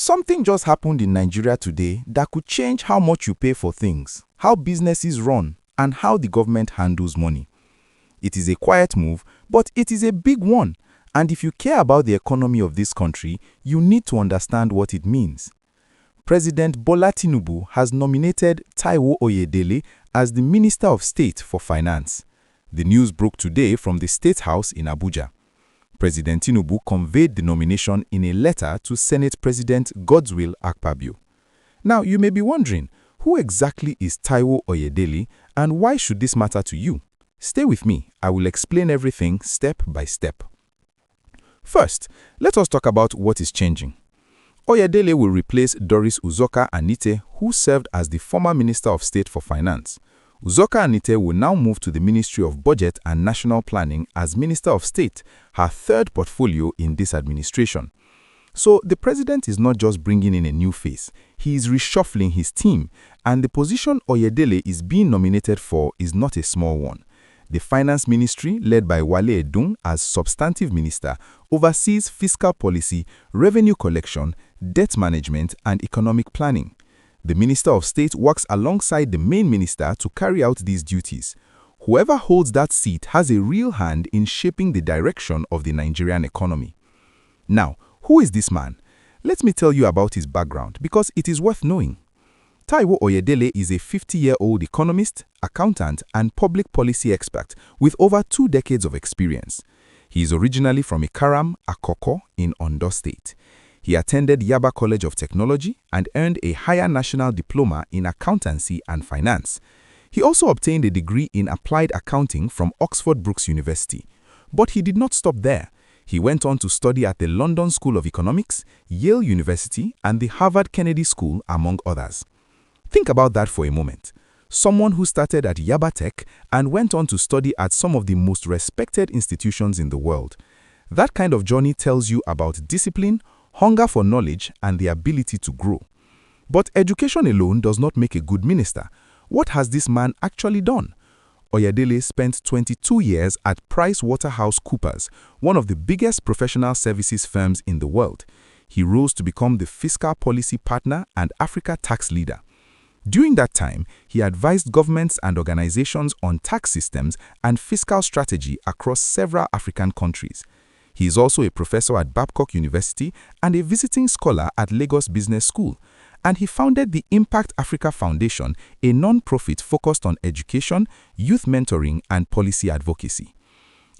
Something just happened in Nigeria today that could change how much you pay for things, how businesses run, and how the government handles money. It is a quiet move, but it is a big one. And if you care about the economy of this country, you need to understand what it means. President Bola Tinubu has nominated Taiwo Oyedele as the Minister of State for Finance. The news broke today from the State House in Abuja. President Tinubu conveyed the nomination in a letter to Senate President Godswill Akpabio. Now, you may be wondering, who exactly is Taiwo Oyedele and why should this matter to you? Stay with me. I will explain everything step by step. First, let us talk about what is changing. Oyedele will replace Doris Uzoka Anite, who served as the former Minister of State for Finance. Uzoka Anite will now move to the Ministry of Budget and National Planning as Minister of State, her third portfolio in this administration. So the president is not just bringing in a new face, he is reshuffling his team, and the position Oyedele is being nominated for is not a small one. The Finance Ministry, led by Wale Edun as substantive minister, oversees fiscal policy, revenue collection, debt management, and economic planning. The Minister of State works alongside the main minister to carry out these duties. Whoever holds that seat has a real hand in shaping the direction of the Nigerian economy. Now, who is this man? Let me tell you about his background because it is worth knowing. Taiwo Oyedele is a 50-year-old economist, accountant, and public policy expert with over 2 decades of experience. He is originally from Ikaram, Akoko in Ondo State. He attended Yaba College of Technology and earned a higher national diploma in accountancy and finance. He also obtained a degree in applied accounting from Oxford Brookes University. But he did not stop there. He went on to study at the London School of Economics, Yale University, and the Harvard Kennedy School, among others. Think about that for a moment. Someone who started at Yaba Tech and went on to study at some of the most respected institutions in the world. That kind of journey tells you about discipline, hunger for knowledge, and the ability to grow. But education alone does not make a good minister. What has this man actually done? Oyedele spent 22 years at PricewaterhouseCoopers, one of the biggest professional services firms in the world. He rose to become the fiscal policy partner and Africa tax leader. During that time, he advised governments and organizations on tax systems and fiscal strategy across several African countries. He is also a professor at Babcock University and a visiting scholar at Lagos Business School. And he founded the Impact Africa Foundation, a non-profit focused on education, youth mentoring, and policy advocacy.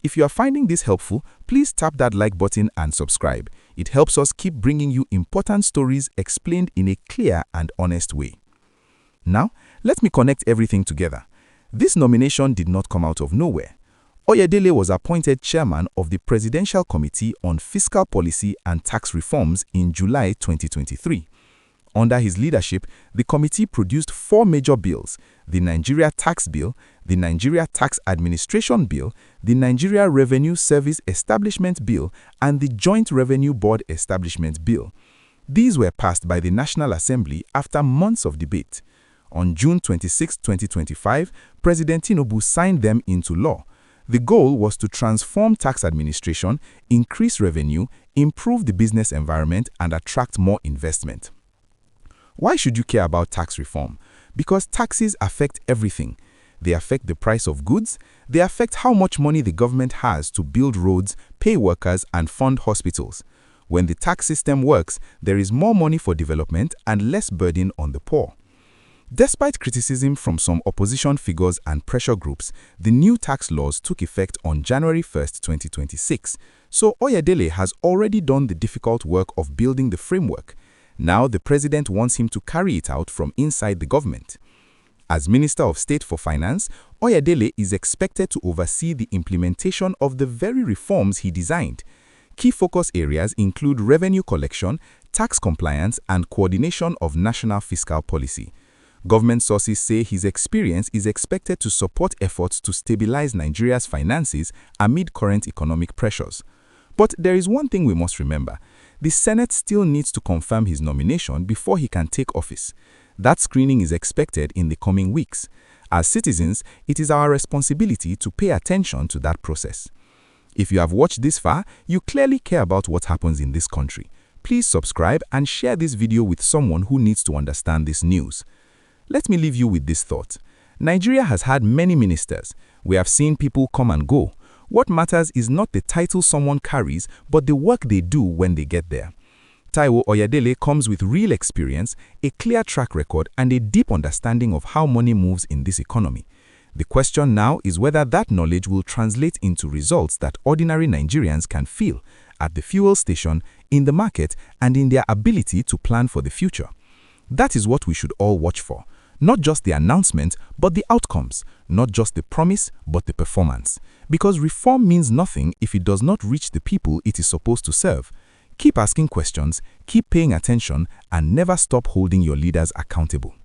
If you are finding this helpful, please tap that like button and subscribe. It helps us keep bringing you important stories explained in a clear and honest way. Now, let me connect everything together. This nomination did not come out of nowhere. Oyedele was appointed chairman of the Presidential Committee on Fiscal Policy and Tax Reforms in July 2023. Under his leadership, the committee produced 4 major bills: the Nigeria Tax Bill, the Nigeria Tax Administration Bill, the Nigeria Revenue Service Establishment Bill, and the Joint Revenue Board Establishment Bill. These were passed by the National Assembly after months of debate. On June 26, 2025, President Tinubu signed them into law. The goal was to transform tax administration, increase revenue, improve the business environment, and attract more investment. Why should you care about tax reform? Because taxes affect everything. They affect the price of goods, they affect how much money the government has to build roads, pay workers, and fund hospitals. When the tax system works, there is more money for development and less burden on the poor. Despite criticism from some opposition figures and pressure groups, the new tax laws took effect on January 1, 2026. So Oyedele has already done the difficult work of building the framework. Now the president wants him to carry it out from inside the government. As Minister of State for Finance, Oyedele is expected to oversee the implementation of the very reforms he designed. Key focus areas include revenue collection, tax compliance, and coordination of national fiscal policy. Government sources say his experience is expected to support efforts to stabilize Nigeria's finances amid current economic pressures. But there is one thing we must remember. The Senate still needs to confirm his nomination before he can take office. That screening is expected in the coming weeks. As citizens, it is our responsibility to pay attention to that process. If you have watched this far, you clearly care about what happens in this country. Please subscribe and share this video with someone who needs to understand this news. Let me leave you with this thought. Nigeria has had many ministers. We have seen people come and go. What matters is not the title someone carries, but the work they do when they get there. Taiwo Oyedele comes with real experience, a clear track record, and a deep understanding of how money moves in this economy. The question now is whether that knowledge will translate into results that ordinary Nigerians can feel at the fuel station, in the market, and in their ability to plan for the future. That is what we should all watch for. Not just the announcement, but the outcomes. Not just the promise, but the performance. Because reform means nothing if it does not reach the people it is supposed to serve. Keep asking questions, keep paying attention, and never stop holding your leaders accountable.